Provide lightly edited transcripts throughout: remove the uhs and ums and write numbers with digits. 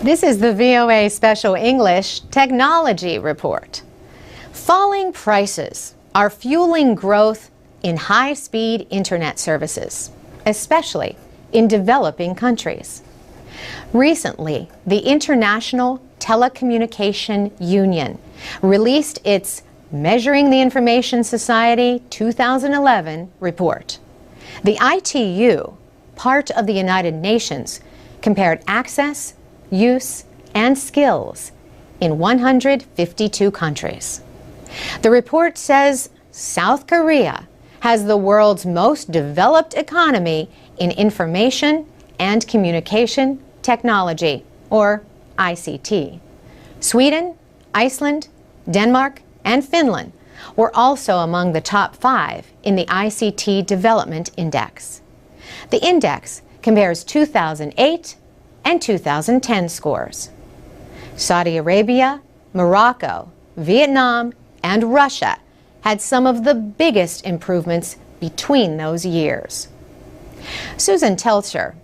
This is the VOA Special English Technology Report. Falling prices are fueling growth in high-speed internet services, especially in developing countries. Recently, the International Telecommunication Union released its Measuring the Information Society 2011 report. The ITU, part of the United Nations, compared access, use, and skills in 152 countries. The report says South Korea has the world's most developed economy in information and communication technology, or ICT. Sweden, Iceland, Denmark, and Finland were also among the top 5 in the ICT Development Index. The index compares 2008 and 2010 scores. Saudi Arabia, Morocco, Vietnam, and Russia had some of the biggest improvements between those years. Susan Teltscher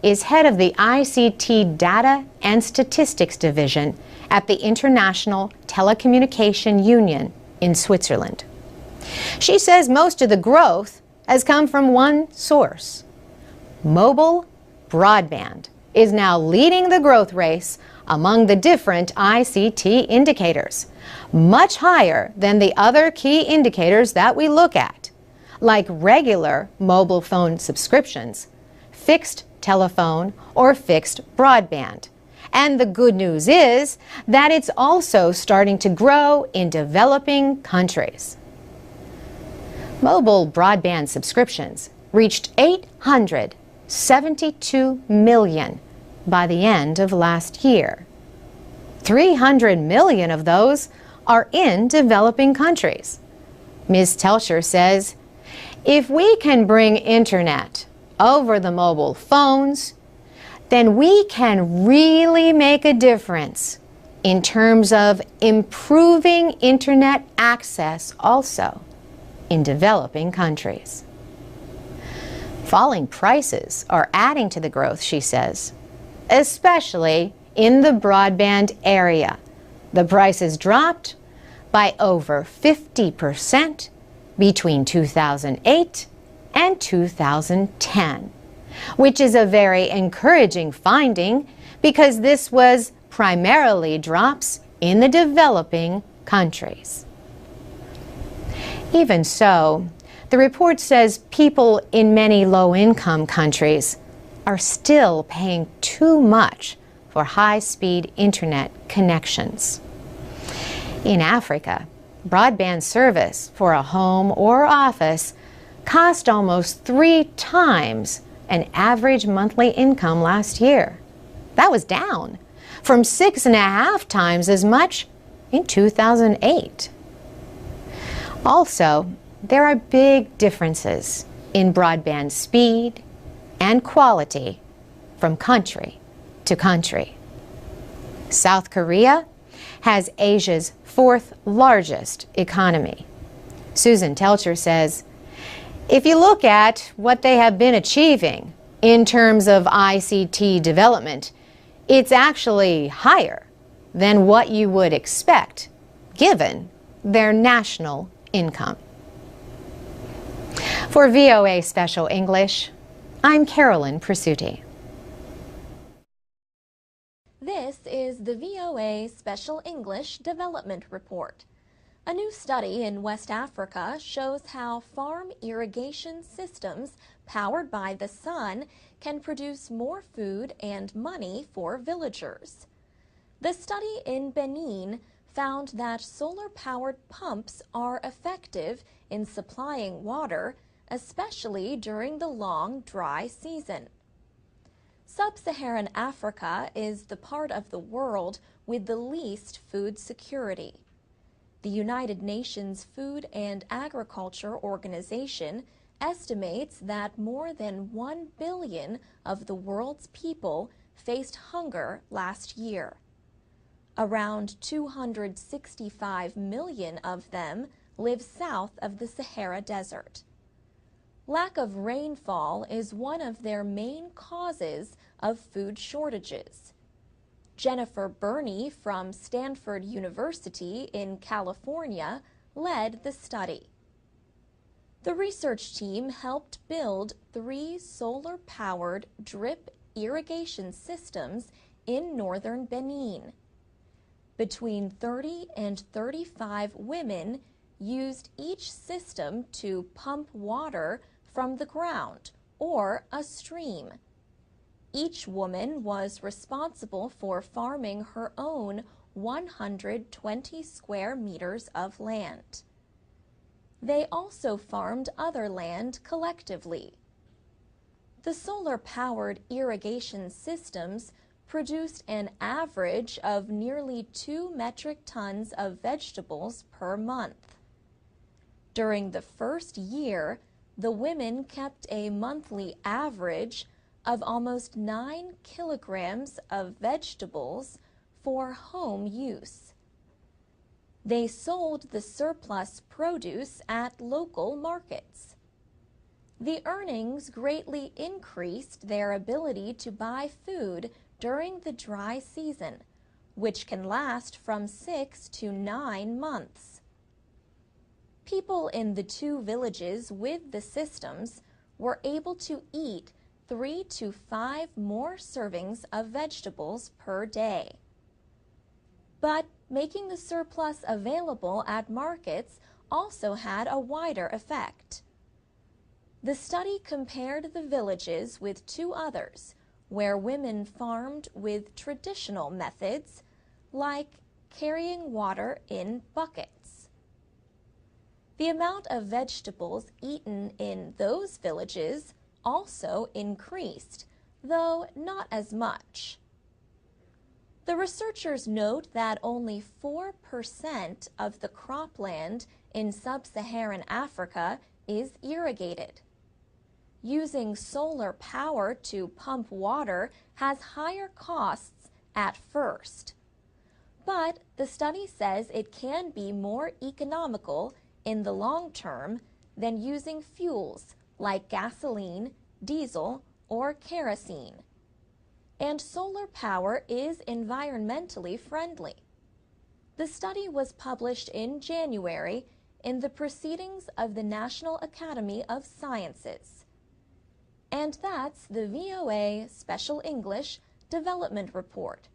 is head of the ICT Data and Statistics Division at the International Telecommunication Union in Switzerland. She says most of the growth has come from one source. Mobile broadband is now leading the growth race among the different ICT indicators, much higher than the other key indicators that we look at, like regular mobile phone subscriptions, fixed telephone, or fixed broadband. And the good news is that it's also starting to grow in developing countries. Mobile broadband subscriptions reached 872 million by the end of last year. 300 million of those are in developing countries. Ms. Teltscher says, if we can bring internet over the mobile phones, then we can really make a difference in terms of improving internet access also in developing countries. Falling prices are adding to the growth, she says, especially in the broadband area. The prices dropped by over 50% between 2008 and 2010, which is a very encouraging finding because this was primarily drops in the developing countries. Even so, the report says people in many low-income countries are still paying too much for high-speed internet connections. In Africa, broadband service for a home or office cost almost 3 times an average monthly income last year. That was down from 6.5 times as much in 2008. Also, there are big differences in broadband speed and quality from country to country. South Korea has Asia's 4th largest economy. Susan Teltscher says, if you look at what they have been achieving in terms of ICT development, it's actually higher than what you would expect given their national income. For VOA Special English, I'm Carolyn Presutti. This is the VOA Special English Development Report. A new study in West Africa shows how farm irrigation systems powered by the sun can produce more food and money for villagers. The study in Benin found that solar-powered pumps are effective in supplying water, especially during the long, dry season. Sub-Saharan Africa is the part of the world with the least food security. The United Nations Food and Agriculture Organization estimates that more than 1 billion of the world's people faced hunger last year. Around 265 million of them live south of the Sahara Desert. Lack of rainfall is one of their main causes of food shortages. Jennifer Burney from Stanford University in California led the study. The research team helped build 3 solar-powered drip irrigation systems in northern Benin. Between 30 and 35 women used each system to pump water from the ground or a stream. Each woman was responsible for farming her own 120 square meters of land. They also farmed other land collectively. The solar-powered irrigation systems produced an average of nearly 2 metric tons of vegetables per month. During the first year, the women kept a monthly average of almost 9 kilograms of vegetables for home use. They sold the surplus produce at local markets. The earnings greatly increased their ability to buy food during the dry season, which can last from 6 to 9 months. People in the 2 villages with the systems were able to eat 3 to 5 more servings of vegetables per day. But making the surplus available at markets also had a wider effect. The study compared the villages with 2 others where women farmed with traditional methods like carrying water in buckets. The amount of vegetables eaten in those villages also increased, though not as much. The researchers note that only 4% of the cropland in sub-Saharan Africa is irrigated. Using solar power to pump water has higher costs at first. But the study says it can be more economical in the long term than using fuels like gasoline, diesel, or kerosene. And solar power is environmentally friendly. The study was published in January in the Proceedings of the National Academy of Sciences. And that's the VOA Special English Development Report.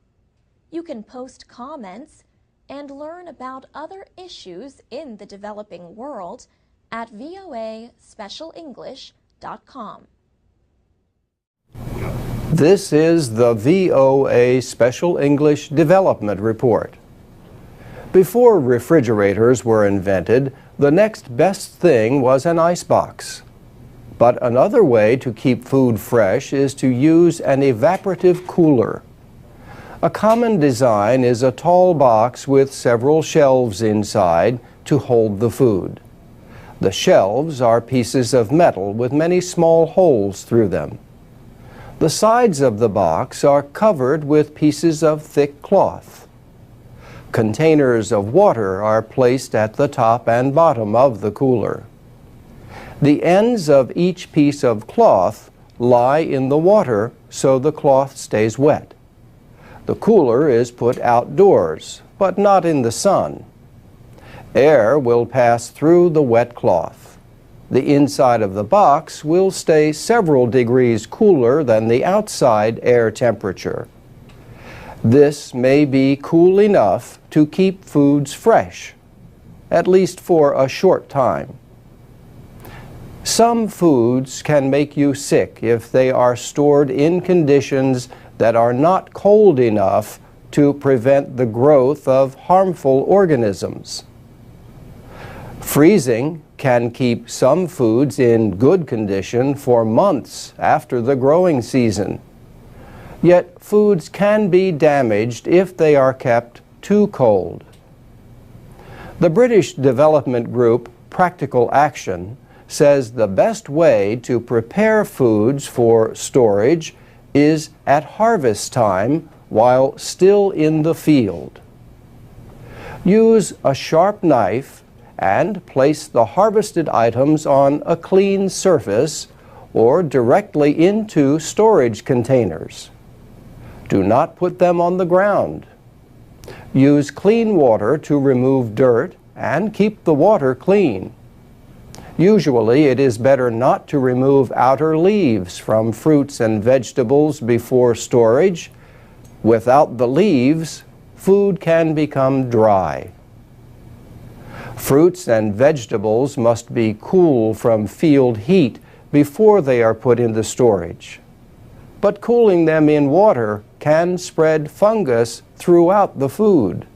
You can post comments and learn about other issues in the developing world at voaspecialenglish.com. This is the VOA Special English Development Report. Before refrigerators were invented, the next best thing was an icebox. But another way to keep food fresh is to use an evaporative cooler. A common design is a tall box with several shelves inside to hold the food. The shelves are pieces of metal with many small holes through them. The sides of the box are covered with pieces of thick cloth. Containers of water are placed at the top and bottom of the cooler. The ends of each piece of cloth lie in the water so the cloth stays wet. The cooler is put outdoors, but not in the sun. Air will pass through the wet cloth. The inside of the box will stay several degrees cooler than the outside air temperature. This may be cool enough to keep foods fresh, at least for a short time. Some foods can make you sick if they are stored in conditions that are not cold enough to prevent the growth of harmful organisms. Freezing can keep some foods in good condition for months after the growing season. Yet foods can be damaged if they are kept too cold. The British development group Practical Action says the best way to prepare foods for storage is at harvest time while still in the field. Use a sharp knife and place the harvested items on a clean surface or directly into storage containers. Do not put them on the ground. Use clean water to remove dirt and keep the water clean. Usually, it is better not to remove outer leaves from fruits and vegetables before storage. Without the leaves, food can become dry. Fruits and vegetables must be cool from field heat before they are put into storage. But cooling them in water can spread fungus throughout the food.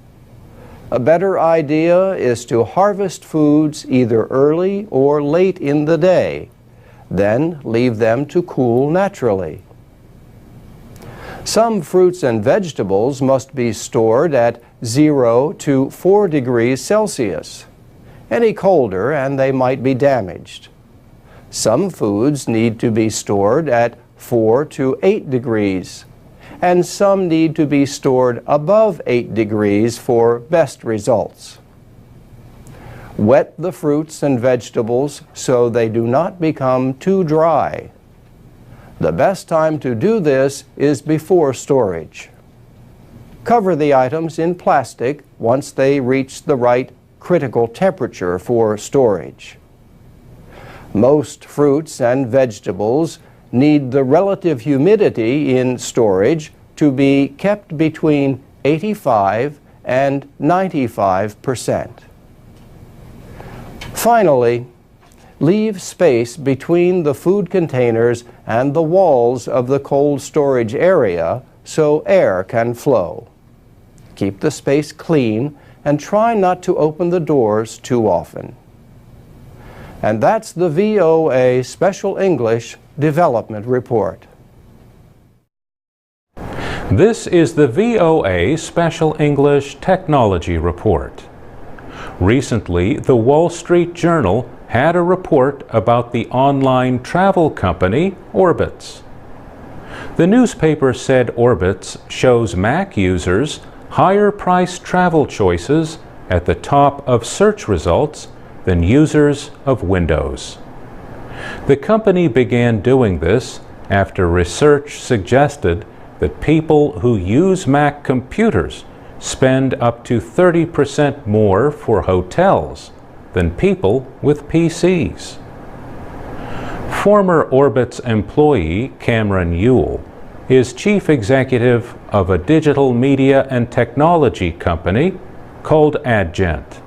A better idea is to harvest foods either early or late in the day, then leave them to cool naturally. Some fruits and vegetables must be stored at 0 to 4 degrees Celsius. Any colder and they might be damaged. Some foods need to be stored at 4 to 8 degrees, and some need to be stored above 8 degrees for best results. Wet the fruits and vegetables so they do not become too dry. The best time to do this is before storage. Cover the items in plastic once they reach the right critical temperature for storage. Most fruits and vegetables need the relative humidity in storage to be kept between 85 and 95%. Finally, leave space between the food containers and the walls of the cold storage area so air can flow. Keep the space clean and try not to open the doors too often. And that's the VOA Special English Development Report. This is the VOA Special English Technology Report. Recently, the Wall Street Journal had a report about the online travel company Orbitz. The newspaper said Orbitz shows Mac users higher-priced travel choices at the top of search results than users of Windows. The company began doing this after research suggested that people who use Mac computers spend up to 30% more for hotels than people with PCs. Former Orbitz employee Cameron Ewell is chief executive of a digital media and technology company called Adgent.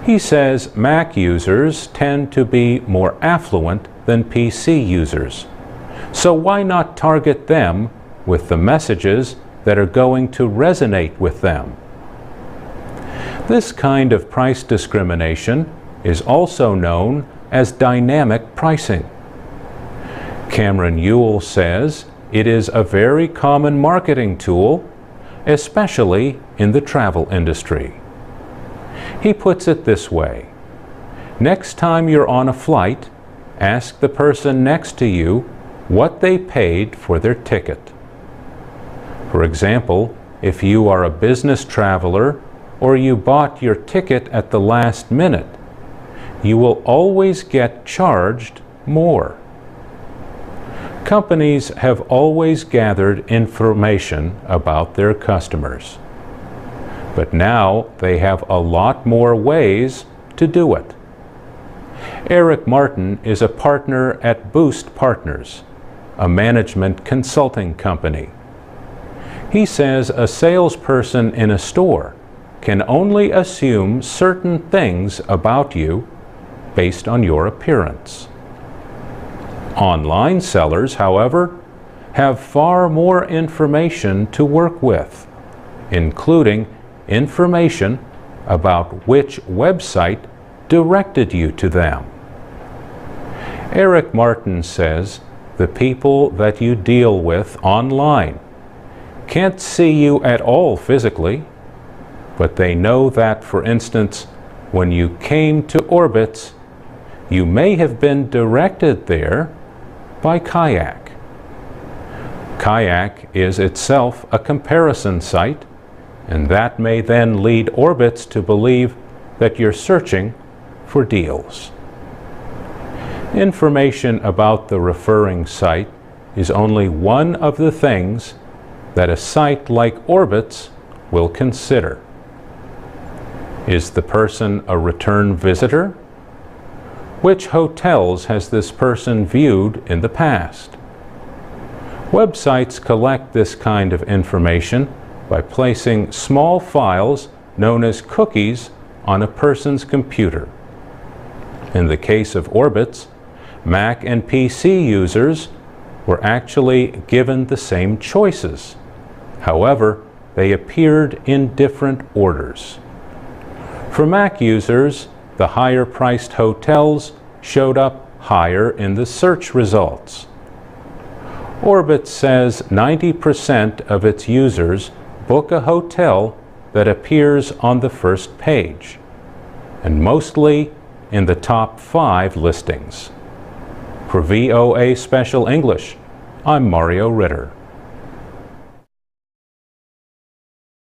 He says Mac users tend to be more affluent than PC users, so why not target them with the messages that are going to resonate with them? This kind of price discrimination is also known as dynamic pricing. Cameron Ewell says it is a very common marketing tool, especially in the travel industry. He puts it this way: next time you're on a flight, ask the person next to you what they paid for their ticket. For example, if you are a business traveler or you bought your ticket at the last minute, you will always get charged more. Companies have always gathered information about their customers, but now they have a lot more ways to do it. Eric Martin is a partner at Boost Partners, a management consulting company. He says a salesperson in a store can only assume certain things about you based on your appearance. Online sellers, however, have far more information to work with, including information about which website directed you to them. Eric Martin says the people that you deal with online can't see you at all physically, but they know that, for instance, when you came to Orbitz, you may have been directed there by Kayak. Kayak is itself a comparison site, and that may then lead Orbitz to believe that you're searching for deals. Information about the referring site is only one of the things that a site like Orbitz will consider. Is the person a return visitor? Which hotels has this person viewed in the past? Websites collect this kind of information by placing small files known as cookies on a person's computer. In the case of Orbitz, Mac and PC users were actually given the same choices. However, they appeared in different orders. For Mac users, the higher-priced hotels showed up higher in the search results. Orbitz says 90% of its users book a hotel that appears on the first page, and mostly in the top 5 listings. For VOA Special English, I'm Mario Ritter.